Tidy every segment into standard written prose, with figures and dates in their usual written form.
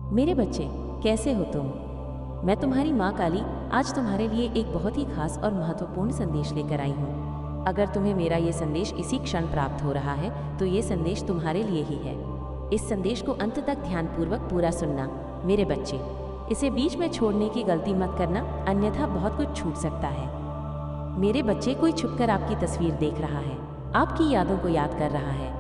मेरे बच्चे, कैसे हो तुम? मैं तुम्हारी माँ काली आज तुम्हारे लिए एक बहुत ही खास और महत्वपूर्ण संदेश लेकर आई हूँ। अगर तुम्हें मेरा ये संदेश इसी क्षण प्राप्त हो रहा है तो ये संदेश तुम्हारे लिए ही है। इस संदेश को अंत तक ध्यानपूर्वक पूरा सुनना मेरे बच्चे। इसे बीच में छोड़ने की गलती मत करना, अन्यथा बहुत कुछ छूट सकता है। मेरे बच्चे, कोई छुपकर आपकी तस्वीर देख रहा है, आपकी यादों को याद कर रहा है।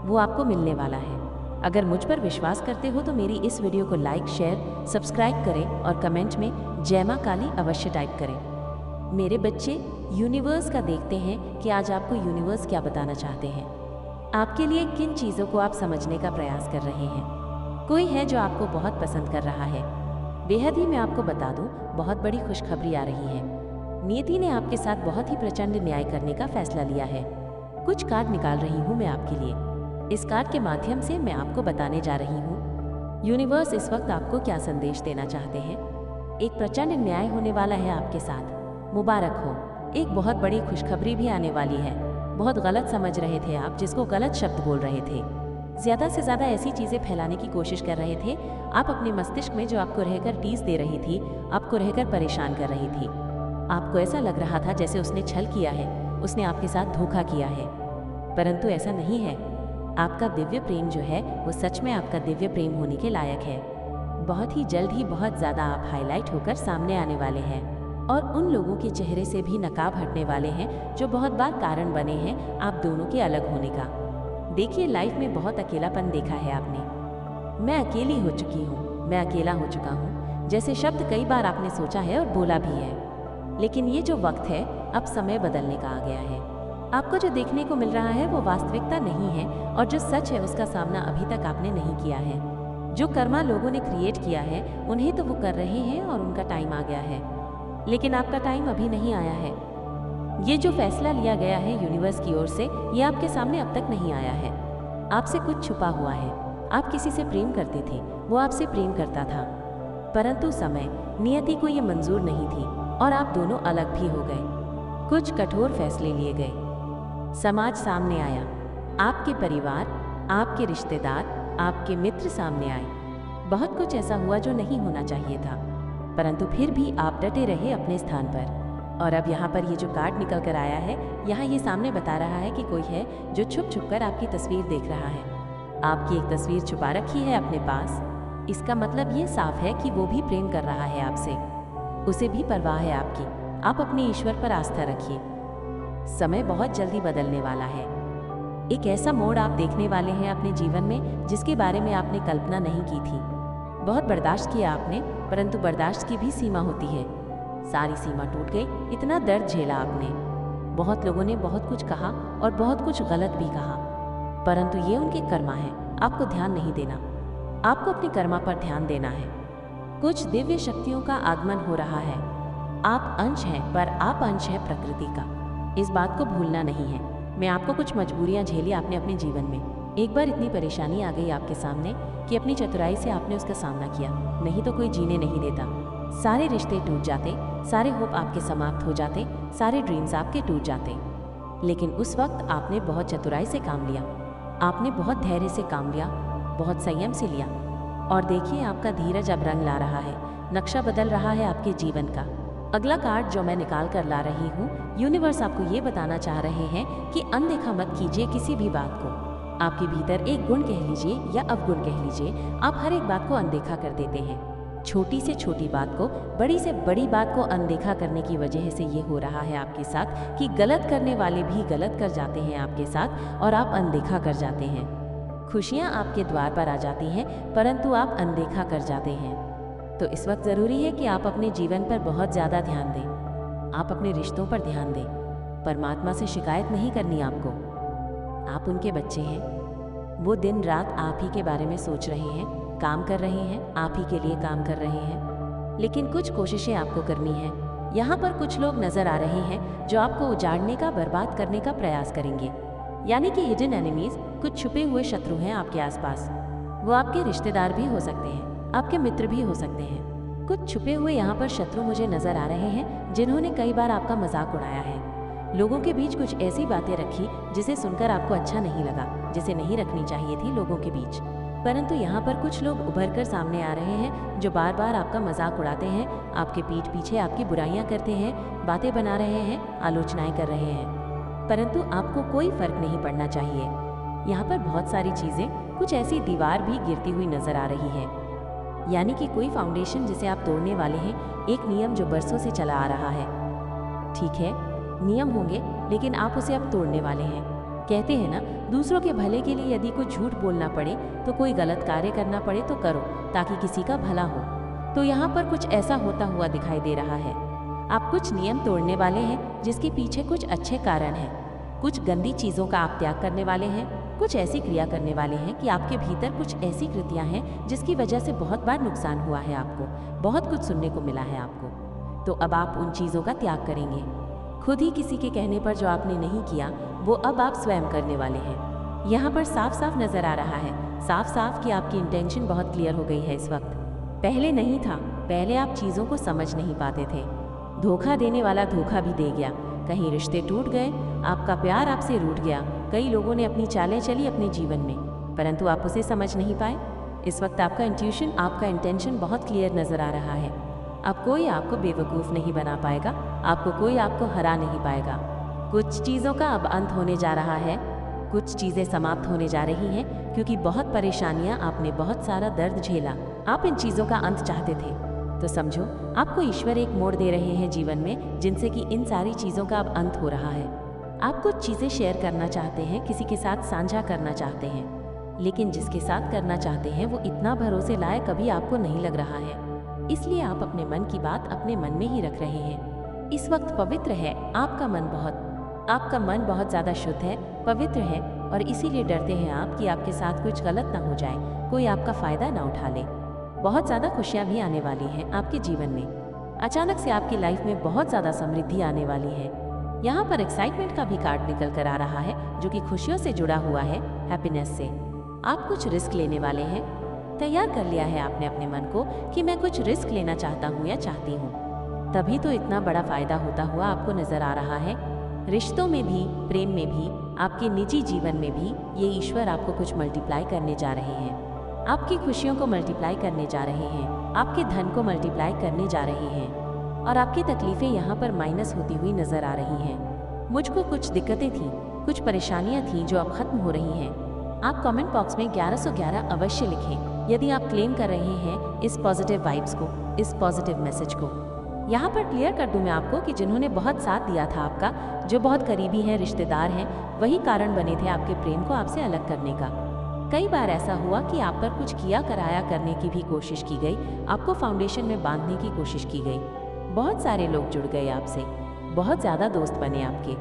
वो आपको मिलने वाला है। अगर मुझ पर विश्वास करते हो तो मेरी इस वीडियो को लाइक, शेयर, सब्सक्राइब करें और कमेंट में जय मां काली अवश्य टाइप करें। मेरे बच्चे, यूनिवर्स का देखते हैं कि आज आपको यूनिवर्स क्या बताना चाहते हैं। आपके लिए किन चीज़ों को आप समझने का प्रयास कर रहे हैं। कोई है जो आपको बहुत पसंद कर रहा है। बेहद ही मैं आपको बता दूं, बहुत बड़ी खुशखबरी आ रही है। नियति ने आपके साथ बहुत ही प्रचंड न्याय करने का फैसला लिया है। कुछ कार्ड निकाल रही हूँ मैं आपके लिए। इस कार्ड के माध्यम से मैं आपको बताने जा रही हूँ यूनिवर्स इस वक्त आपको क्या संदेश देना चाहते हैं। एक प्रचंड न्याय होने वाला है आपके साथ। मुबारक हो। एक बहुत बड़ी खुशखबरी भी आने वाली है। बहुत गलत समझ रहे थे आप, जिसको गलत शब्द बोल रहे थे, ज़्यादा से ज़्यादा ऐसी चीज़ें फैलाने की कोशिश कर रहे थे। आप अपने मस्तिष्क में जो आपको रहकर टीस दे रही थी, आपको रहकर परेशान कर रही थी। आपको ऐसा लग रहा था जैसे उसने छल किया है, उसने आपके साथ धोखा किया है, परंतु ऐसा नहीं है। आपका दिव्य प्रेम जो है वो सच में आपका दिव्य प्रेम होने के लायक है। बहुत ही जल्द ही बहुत ज़्यादा आप हाईलाइट होकर सामने आने वाले हैं और उन लोगों के चेहरे से भी नकाब हटने वाले हैं जो बहुत बार कारण बने हैं आप दोनों के अलग होने का। देखिए, लाइफ में बहुत अकेलापन देखा है आपने। मैं अकेली हो चुकी हूँ, मैं अकेला हो चुका हूँ जैसे शब्द कई बार आपने सोचा है और बोला भी है। लेकिन ये जो वक्त है, अब समय बदलने का आ गया है। आपको जो देखने को मिल रहा है वो वास्तविकता नहीं है और जो सच है उसका सामना अभी तक आपने नहीं किया है। जो कर्मा लोगों ने क्रिएट किया है उन्हें तो वो कर रहे हैं और उनका टाइम आ गया है, लेकिन आपका टाइम अभी नहीं आया है। ये जो फैसला लिया गया है यूनिवर्स की ओर से, ये आपके सामने अब तक नहीं आया है। आपसे कुछ छुपा हुआ है। आप किसी से प्रेम करते थे, वो आपसे प्रेम करता था, परंतु समय, नियति को ये मंजूर नहीं थी और आप दोनों अलग भी हो गए। कुछ कठोर फैसले लिए गए। समाज सामने आया, आपके परिवार, आपके रिश्तेदार, आपके मित्र सामने आए। बहुत कुछ ऐसा हुआ जो नहीं होना चाहिए था, परंतु फिर भी आप डटे रहे अपने स्थान पर। और अब यहाँ पर ये जो कार्ड निकल कर आया है, यहाँ ये सामने बता रहा है कि कोई है जो छुप छुप कर आपकी तस्वीर देख रहा है। आपकी एक तस्वीर छुपा रखी है अपने पास। इसका मतलब ये साफ है कि वो भी प्रेम कर रहा है आपसे, उसे भी परवाह है आपकी। आप अपने ईश्वर पर आस्था रखिए। समय बहुत जल्दी बदलने वाला है। एक ऐसा मोड़ आप देखने वाले हैं अपने जीवन में जिसके बारे में आपने कल्पना नहीं की थी। बहुत बर्दाश्त किया आपने, परंतु बर्दाश्त की भी सीमा होती है। सारी सीमा टूट गई। इतना दर्द झेला आपने। बहुत लोगों ने बहुत कुछ कहा और बहुत कुछ गलत भी कहा, परंतु ये उनके कर्मा है। आपको ध्यान नहीं देना, आपको अपने कर्मा पर ध्यान देना है। कुछ दिव्य शक्तियों का आगमन हो रहा है। आप अंश हैं, पर आप अंश हैं प्रकृति का। इस बात को भूलना नहीं है। मैं आपको कुछ मजबूरियां झेली आपने अपने जीवन में। एक बार इतनी परेशानी आ गई आपके सामने कि अपनी चतुराई से आपने उसका सामना किया, नहीं तो कोई जीने नहीं देता। सारे रिश्ते टूट जाते, सारे होप आपके समाप्त हो जाते, सारे ड्रीम्स आपके टूट जाते। लेकिन उस वक्त आपने बहुत चतुराई से काम लिया, आपने बहुत धैर्य से काम लिया, बहुत संयम से लिया। और देखिए, आपका धीरज अब रंग ला रहा है, नक्शा बदल रहा है आपके जीवन का। अगला कार्ड जो मैं निकाल कर ला रही हूँ, यूनिवर्स आपको ये बताना चाह रहे हैं कि अनदेखा मत कीजिए किसी भी बात को। आपके भीतर एक गुण कह लीजिए या अवगुण कह लीजिए, आप हर एक बात को अनदेखा कर देते हैं। छोटी से छोटी बात को, बड़ी से बड़ी बात को अनदेखा करने की वजह से ये हो रहा है आपके साथ कि गलत करने वाले भी गलत कर जाते हैं आपके साथ और आप अनदेखा कर जाते हैं। खुशियाँ आपके द्वार पर आ जाती हैं, परंतु आप अनदेखा कर जाते हैं। तो इस वक्त ज़रूरी है कि आप अपने जीवन पर बहुत ज़्यादा ध्यान दें। आप अपने रिश्तों पर ध्यान दें। परमात्मा से शिकायत नहीं करनी आपको। आप उनके बच्चे हैं। वो दिन रात आप ही के बारे में सोच रहे हैं, काम कर रहे हैं, आप ही के लिए काम कर रहे हैं। लेकिन कुछ कोशिशें आपको करनी है। यहाँ पर कुछ लोग नज़र आ रहे हैं जो आपको उजाड़ने का, बर्बाद करने का प्रयास करेंगे। यानी कि हिडन एनिमीज, कुछ छुपे हुए शत्रु हैं आपके आसपास। वो आपके रिश्तेदार भी हो सकते हैं, आपके मित्र भी हो सकते हैं। कुछ छुपे हुए यहाँ पर शत्रु मुझे नजर आ रहे हैं जिन्होंने कई बार आपका मजाक उड़ाया है। लोगों के बीच कुछ ऐसी बातें रखी जिसे सुनकर आपको अच्छा नहीं लगा, जिसे नहीं रखनी चाहिए थी लोगों के बीच। परंतु यहाँ पर कुछ लोग उभर कर सामने आ रहे हैं जो बार बार आपका मजाक उड़ाते हैं, आपके पीठ पीछे आपकी बुराइयां करते हैं, बातें बना रहे हैं, आलोचनाएं कर रहे हैं। परंतु आपको कोई फर्क नहीं पड़ना चाहिए। यहाँ पर बहुत सारी चीज़ें, कुछ ऐसी दीवार भी गिरती हुई नजर आ रही है, यानी कि कोई फाउंडेशन जिसे आप तोड़ने वाले हैं, एक नियम जो बरसों से चला आ रहा है। ठीक है, नियम होंगे, लेकिन आप उसे अब तोड़ने वाले हैं। कहते हैं ना, दूसरों के भले के लिए यदि कुछ झूठ बोलना पड़े, तो कोई गलत कार्य करना पड़े तो करो, ताकि किसी का भला हो। तो यहाँ पर कुछ ऐसा होता हुआ दिखाई दे रहा है। आप कुछ नियम तोड़ने वाले हैं जिसके पीछे कुछ अच्छे कारण हैं। कुछ गंदी चीज़ों का आप त्याग करने वाले हैं, कुछ ऐसी क्रिया करने वाले हैं कि आपके भीतर कुछ ऐसी कृतियाँ हैं जिसकी वजह से बहुत बार नुकसान हुआ है आपको, बहुत कुछ सुनने को मिला है आपको। तो अब आप उन चीज़ों का त्याग करेंगे। खुद ही किसी के कहने पर जो आपने नहीं किया, वो अब आप स्वयं करने वाले हैं। यहाँ पर साफ साफ नजर आ रहा है, साफ साफ कि आपकी इंटेंशन बहुत क्लियर हो गई है इस वक्त। पहले नहीं था, पहले आप चीज़ों को समझ नहीं पाते थे। धोखा देने वाला धोखा भी दे गया, कहीं रिश्ते टूट गए, आपका प्यार आपसे रूठ गया, कई लोगों ने अपनी चालें चली अपने जीवन में, परंतु आप उसे समझ नहीं पाए। इस वक्त आपका इंट्यूशन, आपका इंटेंशन बहुत क्लियर नजर आ रहा है। अब कोई आपको बेवकूफ़ नहीं बना पाएगा, आपको कोई आपको हरा नहीं पाएगा। कुछ चीज़ों का अब अंत होने जा रहा है, कुछ चीज़ें समाप्त होने जा रही हैं, क्योंकि बहुत परेशानियां, आपने बहुत सारा दर्द झेला। आप इन चीज़ों का अंत चाहते थे, तो समझो आपको ईश्वर एक मोड़ दे रहे हैं जीवन में, जिनसे कि इन सारी चीज़ों का अब अंत हो रहा है। आप कुछ चीज़ें शेयर करना चाहते हैं, किसी के साथ साझा करना चाहते हैं, लेकिन जिसके साथ करना चाहते हैं वो इतना भरोसे लायक कभी आपको नहीं लग रहा है, इसलिए आप अपने मन की बात अपने मन में ही रख रहे हैं। इस वक्त पवित्र है आपका मन बहुत ज़्यादा शुद्ध है, पवित्र है, और इसीलिए डरते हैं आप कि आपके साथ कुछ गलत ना हो जाए, कोई आपका फ़ायदा ना उठा ले। बहुत ज़्यादा खुशियाँ भी आने वाली हैं आपके जीवन में। अचानक से आपकी लाइफ में बहुत ज़्यादा समृद्धि आने वाली है। यहाँ पर एक्साइटमेंट का भी कार्ड निकल कर आ रहा है, जो कि खुशियों से जुड़ा हुआ है, हैप्पीनेस से। आप कुछ रिस्क लेने वाले हैं। तैयार कर लिया है आपने अपने मन को कि मैं कुछ रिस्क लेना चाहता हूँ या चाहती हूँ, तभी तो इतना बड़ा फायदा होता हुआ आपको नजर आ रहा है। रिश्तों में भी, प्रेम में भी, आपके निजी जीवन में भी ये ईश्वर आपको कुछ मल्टीप्लाई करने जा रहे हैं। आपकी खुशियों को मल्टीप्लाई करने जा रहे हैं, आपके धन को मल्टीप्लाई करने जा रहे हैं, और आपकी तकलीफें यहाँ पर माइनस होती हुई नजर आ रही हैं। मुझको कुछ दिक्कतें थीं, कुछ परेशानियाँ थीं जो अब खत्म हो रही हैं। आप कमेंट बॉक्स में 1111 अवश्य लिखें यदि आप क्लेम कर रहे हैं इस पॉजिटिव वाइब्स को, इस पॉजिटिव मैसेज को। यहाँ पर क्लियर कर दूं मैं आपको कि जिन्होंने बहुत साथ दिया था आपका, जो बहुत करीबी हैं, रिश्तेदार हैं, वही कारण बने थे आपके प्रेम को आपसे अलग करने का। कई बार ऐसा हुआ कि आप पर कुछ किया कराया करने की भी कोशिश की गई, आपको फाउंडेशन में बांधने की कोशिश की गई। बहुत सारे लोग जुड़ गए आपसे, बहुत ज़्यादा दोस्त बने आपके।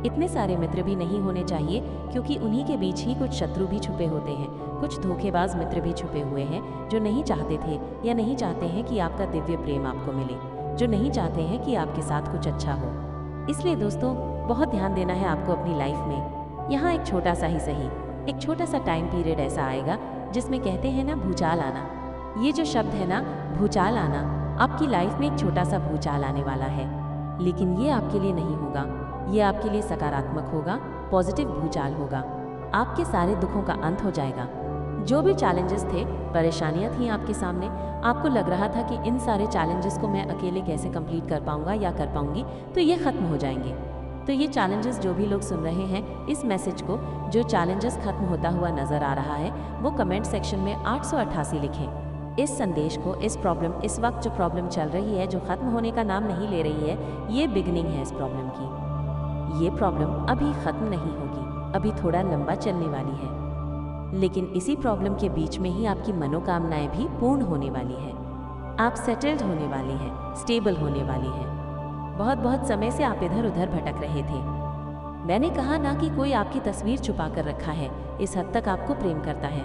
इतने सारे मित्र भी नहीं होने चाहिए, क्योंकि उन्हीं के बीच ही कुछ शत्रु भी छुपे होते हैं, कुछ धोखेबाज मित्र भी छुपे हुए हैं, जो नहीं चाहते थे या नहीं चाहते हैं कि आपका दिव्य प्रेम आपको मिले, जो नहीं चाहते हैं कि आपके साथ कुछ अच्छा हो। इसलिए दोस्तों, बहुत ध्यान देना है आपको अपनी लाइफ में। यहाँ एक छोटा सा ही सही, एक छोटा सा टाइम पीरियड ऐसा आएगा जिसमें कहते हैं ना, भूचाल आना। ये जो शब्द है ना, भूचाल आना, आपकी लाइफ में एक छोटा सा भूचाल आने वाला है, लेकिन ये आपके लिए नहीं होगा, ये आपके लिए सकारात्मक होगा, पॉजिटिव भूचाल होगा। आपके सारे दुखों का अंत हो जाएगा। जो भी चैलेंजेस थे, परेशानियां थीं आपके सामने, आपको लग रहा था कि इन सारे चैलेंजेस को मैं अकेले कैसे कंप्लीट कर पाऊंगा या कर पाऊंगी, तो ये खत्म हो जाएंगे। तो ये चैलेंजेस जो भी लोग सुन रहे हैं, इस मैसेज को, जो चैलेंजेस खत्म होता हुआ नजर आ रहा है, वो कमेंट सेक्शन में 888 लिखें। इस संदेश को, इस प्रॉब्लम, इस वक्त जो प्रॉब्लम चल रही है, जो खत्म होने का नाम नहीं ले रही है, ये बिगनिंग है इस प्रॉब्लम की। ये प्रॉब्लम अभी खत्म नहीं होगी, अभी थोड़ा लंबा चलने वाली है, लेकिन इसी प्रॉब्लम के बीच में ही आपकी मनोकामनाएं भी पूर्ण होने वाली है। आप सेटल्ड होने वाले हैं, स्टेबल होने वाले हैं। बहुत बहुत समय से आप इधर उधर भटक रहे थे। मैंने कहा ना कि कोई आपकी तस्वीर छुपा कर रखा है, इस हद तक आपको प्रेम करता है।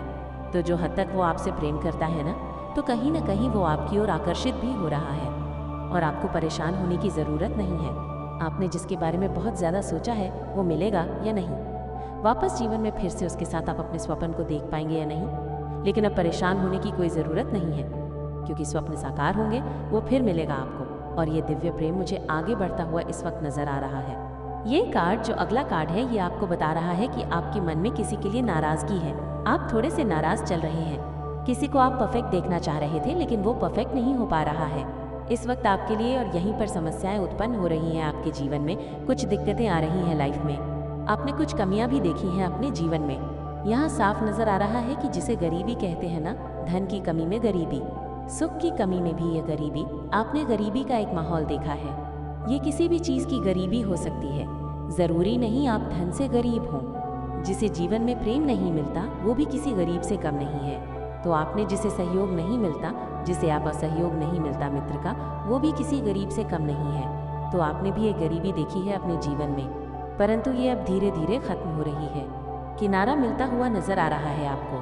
तो जो हद तक वो आपसे प्रेम करता है ना, तो कहीं ना कहीं वो आपकी ओर आकर्षित भी हो रहा है, और आपको परेशान होने की ज़रूरत नहीं है। आपने जिसके बारे में बहुत ज़्यादा सोचा है, वो मिलेगा या नहीं, वापस जीवन में फिर से उसके साथ आप अपने स्वप्न को देख पाएंगे या नहीं। लेकिन अब परेशान होने की कोई ज़रूरत नहीं है, क्योंकि स्वप्न साकार होंगे, वो फिर मिलेगा आपको। और ये दिव्य प्रेम मुझे आगे बढ़ता हुआ इस वक्त नज़र आ रहा है। ये कार्ड, जो अगला कार्ड है, ये आपको बता रहा है कि आपके मन में किसी के लिए नाराजगी है। आप थोड़े से नाराज चल रहे हैं। किसी को आप परफेक्ट देखना चाह रहे थे, लेकिन वो परफेक्ट नहीं हो पा रहा है इस वक्त आपके लिए, और यहीं पर समस्याएं उत्पन्न हो रही हैं आपके जीवन में। कुछ दिक्कतें आ रही हैं लाइफ में। आपने कुछ कमियां भी देखी हैं अपने जीवन में। यहाँ साफ नजर आ रहा है कि जिसे गरीबी कहते हैं ना, धन की कमी में गरीबी, सुख की कमी में भी ये गरीबी। आपने गरीबी का एक माहौल देखा है। ये किसी भी चीज़ की गरीबी हो सकती है। ज़रूरी नहीं आप धन से गरीब हों। जिसे जीवन में प्रेम नहीं मिलता, वो भी किसी गरीब से कम नहीं है। तो आपने जिसे सहयोग नहीं मिलता, जिसे आप असहयोग नहीं मिलता मित्र का, वो भी किसी गरीब से कम नहीं है। तो आपने भी एक गरीबी देखी है अपने जीवन में, परंतु ये अब धीरे धीरे खत्म हो रही है। किनारा मिलता हुआ नजर आ रहा है आपको।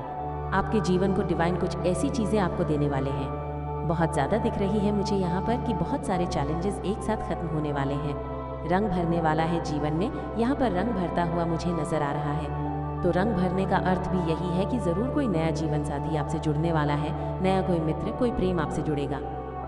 आपके जीवन को डिवाइन कुछ ऐसी चीज़ें आपको देने वाले हैं। बहुत ज़्यादा दिख रही है मुझे यहाँ पर कि बहुत सारे चैलेंजेस एक साथ खत्म होने वाले हैं। रंग भरने वाला है जीवन में। यहाँ पर रंग भरता हुआ मुझे नजर आ रहा है। तो रंग भरने का अर्थ भी यही है कि ज़रूर कोई नया जीवन साथी आपसे जुड़ने वाला है, नया कोई मित्र, कोई प्रेम आपसे जुड़ेगा।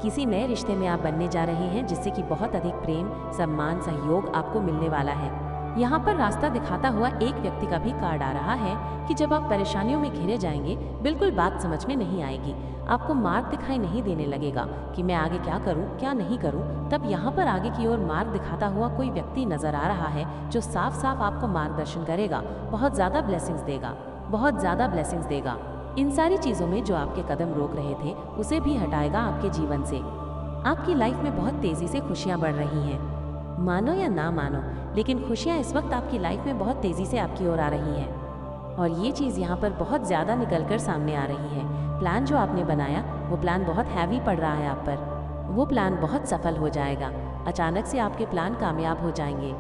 किसी नए रिश्ते में आप बनने जा रहे हैं, जिससे कि बहुत अधिक प्रेम, सम्मान, सहयोग आपको मिलने वाला है। यहाँ पर रास्ता दिखाता हुआ एक व्यक्ति का भी कार्ड आ रहा है कि जब आप परेशानियों में घिरे जाएंगे, बिल्कुल बात समझ में नहीं आएगी, आपको मार्ग दिखाई नहीं देने लगेगा कि मैं आगे क्या करूं, क्या नहीं करूं, तब यहाँ पर आगे की ओर मार्ग दिखाता हुआ कोई व्यक्ति नजर आ रहा है, जो साफ साफ आपको मार्गदर्शन करेगा, बहुत ज़्यादा ब्लेसिंग्स देगा, बहुत ज़्यादा ब्लेसिंग्स देगा। इन सारी चीज़ों में जो आपके कदम रोक रहे थे, उसे भी हटाएगा आपके जीवन से। आपकी लाइफ में बहुत तेज़ी से खुशियाँ बढ़ रही हैं। मानो या ना मानो, लेकिन खुशियाँ इस वक्त आपकी लाइफ में बहुत तेज़ी से आपकी ओर आ रही हैं। और ये चीज़ यहाँ पर बहुत ज़्यादा निकलकर सामने आ रही है। प्लान जो आपने बनाया, वो प्लान बहुत हैवी पड़ रहा है आप पर। वो प्लान बहुत सफल हो जाएगा। अचानक से आपके प्लान कामयाब हो जाएंगे।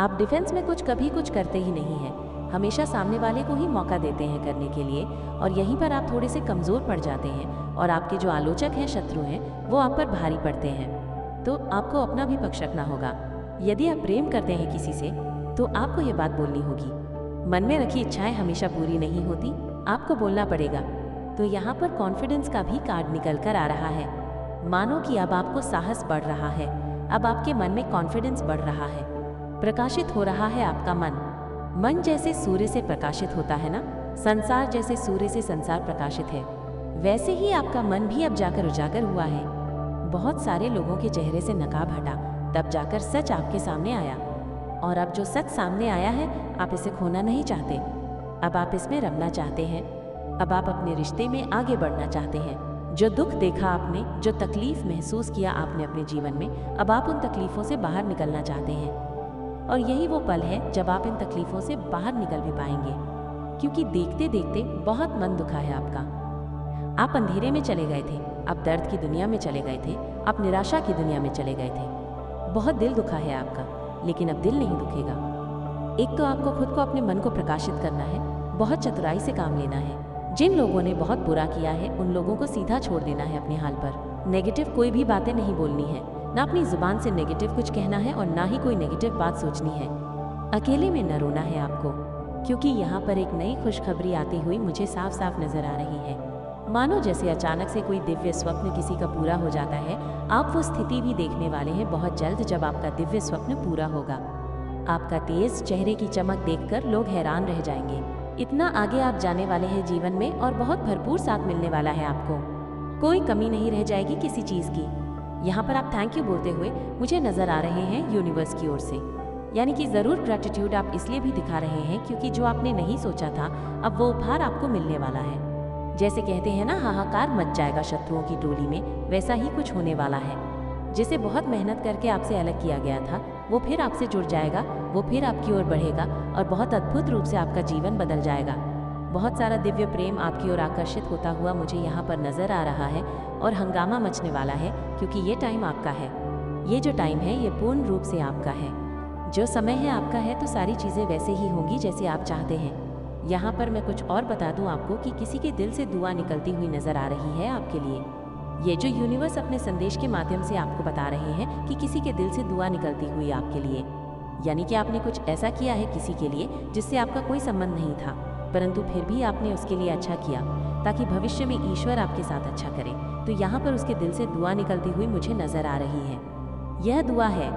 आप डिफेंस में कभी कुछ करते ही नहीं हैं। हमेशा सामने वाले को ही मौका देते हैं करने के लिए, और यहीं पर आप थोड़े से कमज़ोर पड़ जाते हैं। और आपके जो आलोचक हैं, शत्रु हैं, वो आप पर भारी पड़ते हैं। तो आपको अपना भी पक्ष रखना होगा। यदि आप प्रेम करते हैं किसी से, तो आपको ये बात बोलनी होगी। मन में रखी इच्छाएं हमेशा पूरी नहीं होती, आपको बोलना पड़ेगा। तो यहाँ पर कॉन्फिडेंस का भी कार्ड निकल कर आ रहा है। मानो कि अब आपको साहस बढ़ रहा है। अब आपके मन में कॉन्फिडेंस बढ़ रहा है। प्रकाशित हो रहा है आपका मन। मन जैसे सूर्य से प्रकाशित होता है ना, संसार जैसे सूर्य से संसार प्रकाशित है, वैसे ही आपका मन भी अब जाकर उजागर हुआ है। बहुत सारे लोगों के चेहरे से नकाब हटा, तब जाकर सच आपके सामने आया। और अब जो सच सामने आया है, आप इसे खोना नहीं चाहते। अब आप इसमें रमना चाहते हैं। अब आप अपने रिश्ते में आगे बढ़ना चाहते हैं। जो दुख देखा आपने, जो तकलीफ महसूस किया आपने अपने जीवन में, अब आप उन तकलीफों से बाहर निकलना चाहते हैं। और यही वो पल है जब आप इन तकलीफों से बाहर निकल भी पाएंगे, क्योंकि देखते देखते बहुत मन दुखा है आपका। आप अंधेरे में चले गए थे, आप दर्द की दुनिया में चले गए थे, आप निराशा की दुनिया में चले गए थे। बहुत दिल दुखा है आपका, लेकिन अब दिल नहीं दुखेगा। एक तो आपको खुद को, अपने मन को प्रकाशित करना है, बहुत चतुराई से काम लेना है। जिन लोगों ने बहुत बुरा किया है, उन लोगों को सीधा छोड़ देना है अपने हाल पर। नेगेटिव कोई भी बातें नहीं बोलनी है, ना अपनी जुबान से नेगेटिव कुछ कहना है, और ना ही कोई नेगेटिव बात सोचनी है। अकेले में न रोना है आपको, क्योंकि यहाँ पर एक नई खुशखबरी आती हुई मुझे साफ साफ नजर आ रही है। मानो जैसे अचानक से कोई दिव्य स्वप्न किसी का पूरा हो जाता है। आप वो स्थिति भी देखने वाले हैं बहुत जल्द, जब आपका दिव्य स्वप्न पूरा होगा। आपका तेज चेहरे की चमक देखकर लोग हैरान रह जाएंगे। इतना आगे आप जाने वाले हैं जीवन में, और बहुत भरपूर साथ मिलने वाला है आपको। कोई कमी नहीं रह जाएगी किसी चीज़ की। यहाँ पर आप थैंक यू बोलते हुए मुझे नजर आ रहे हैं यूनिवर्स की ओर से। यानी कि ज़रूर ग्रैटिट्यूड आप इसलिए भी दिखा रहे हैं, क्योंकि जो आपने नहीं सोचा था, अब वो उपहार आपको मिलने वाला है। जैसे कहते हैं ना, हाहाकार मच जाएगा शत्रुओं की टोली में, वैसा ही कुछ होने वाला है। जिसे बहुत मेहनत करके आपसे अलग किया गया था, वो फिर आपसे जुड़ जाएगा, वो फिर आपकी ओर बढ़ेगा, और बहुत अद्भुत रूप से आपका जीवन बदल जाएगा। बहुत सारा दिव्य प्रेम आपकी ओर आकर्षित होता हुआ मुझे यहाँ पर नजर आ रहा है, और हंगामा मचने वाला है, क्योंकि ये टाइम आपका है। ये जो टाइम है, ये पूर्ण रूप से आपका है। जो समय है आपका है, तो सारी चीज़ें वैसे ही होंगी जैसे आप चाहते हैं। यहाँ पर मैं कुछ और बता दूं आपको कि किसी के दिल से दुआ निकलती हुई नजर आ रही है आपके लिए। ये जो यूनिवर्स अपने संदेश के माध्यम से आपको बता रहे हैं कि किसी के दिल से दुआ निकलती हुई आपके लिए, यानी कि आपने कुछ ऐसा किया है किसी के लिए जिससे आपका कोई संबंध नहीं था, परंतु फिर भी आपने उसके लिए अच्छा किया, ताकि भविष्य में ईश्वर आपके साथ अच्छा करे। तो यहाँ पर उसके दिल से दुआ निकलती हुई मुझे नजर आ रही है। यह दुआ है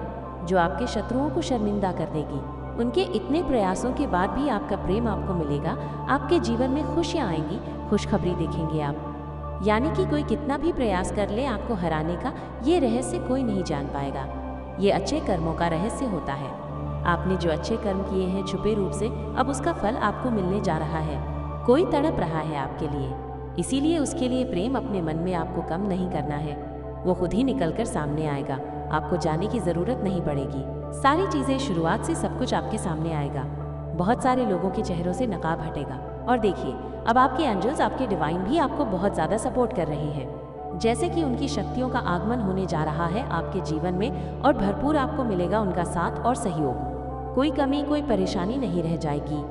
जो आपके शत्रुओं को शर्मिंदा कर देगी। उनके इतने प्रयासों के बाद भी आपका प्रेम आपको मिलेगा। आपके जीवन में खुशियाँ आएंगी, खुशखबरी देखेंगे आप। यानी कि कोई कितना भी प्रयास कर ले आपको हराने का, ये रहस्य कोई नहीं जान पाएगा। ये अच्छे कर्मों का रहस्य होता है। आपने जो अच्छे कर्म किए हैं छुपे रूप से, अब उसका फल आपको मिलने जा रहा है। कोई तड़प रहा है आपके लिए, इसीलिए उसके लिए प्रेम अपने मन में आपको कम नहीं करना है। वो खुद ही निकलकर सामने आएगा, आपको जाने की ज़रूरत नहीं पड़ेगी। सारी चीज़ें शुरुआत से सब कुछ आपके सामने आएगा। बहुत सारे लोगों के चेहरों से नकाब हटेगा। और देखिए, अब आपके एंजल्स, आपके डिवाइन भी आपको बहुत ज़्यादा सपोर्ट कर रहे हैं। जैसे कि उनकी शक्तियों का आगमन होने जा रहा है आपके जीवन में, और भरपूर आपको मिलेगा उनका साथ और सहयोग। कोई कमी, कोई परेशानी नहीं रह जाएगी।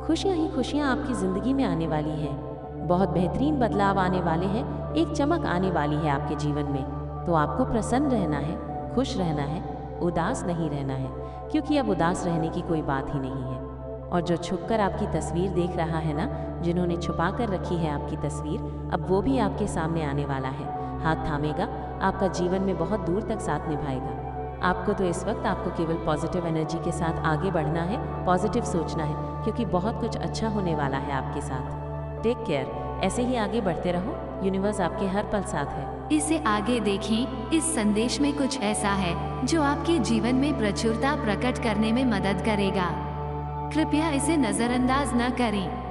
खुशियाँ ही खुशियाँ आपकी ज़िंदगी में आने वाली हैं। बहुत बेहतरीन बदलाव आने वाले हैं। एक चमक आने वाली है आपके जीवन में। तो आपको प्रसन्न रहना है, खुश रहना है, उदास नहीं रहना है, क्योंकि अब उदास रहने की कोई बात ही नहीं है। और जो छुपकर आपकी तस्वीर देख रहा है ना, जिन्होंने छुपा कर रखी है आपकी तस्वीर, अब वो भी आपके सामने आने वाला है। हाथ थामेगा, आपका जीवन में बहुत दूर तक साथ निभाएगा। आपको तो इस वक्त आपको केवल पॉजिटिव एनर्जी के साथ आगे बढ़ना है, पॉजिटिव सोचना है, क्योंकि बहुत कुछ अच्छा होने वाला है आपके साथ। टेक केयर, ऐसे ही आगे बढ़ते रहो। यूनिवर्स आपके हर पल साथ है। इसे आगे देखें। इस संदेश में कुछ ऐसा है जो आपके जीवन में प्रचुरता प्रकट करने में मदद करेगा। कृपया इसे नजरअंदाज न करें।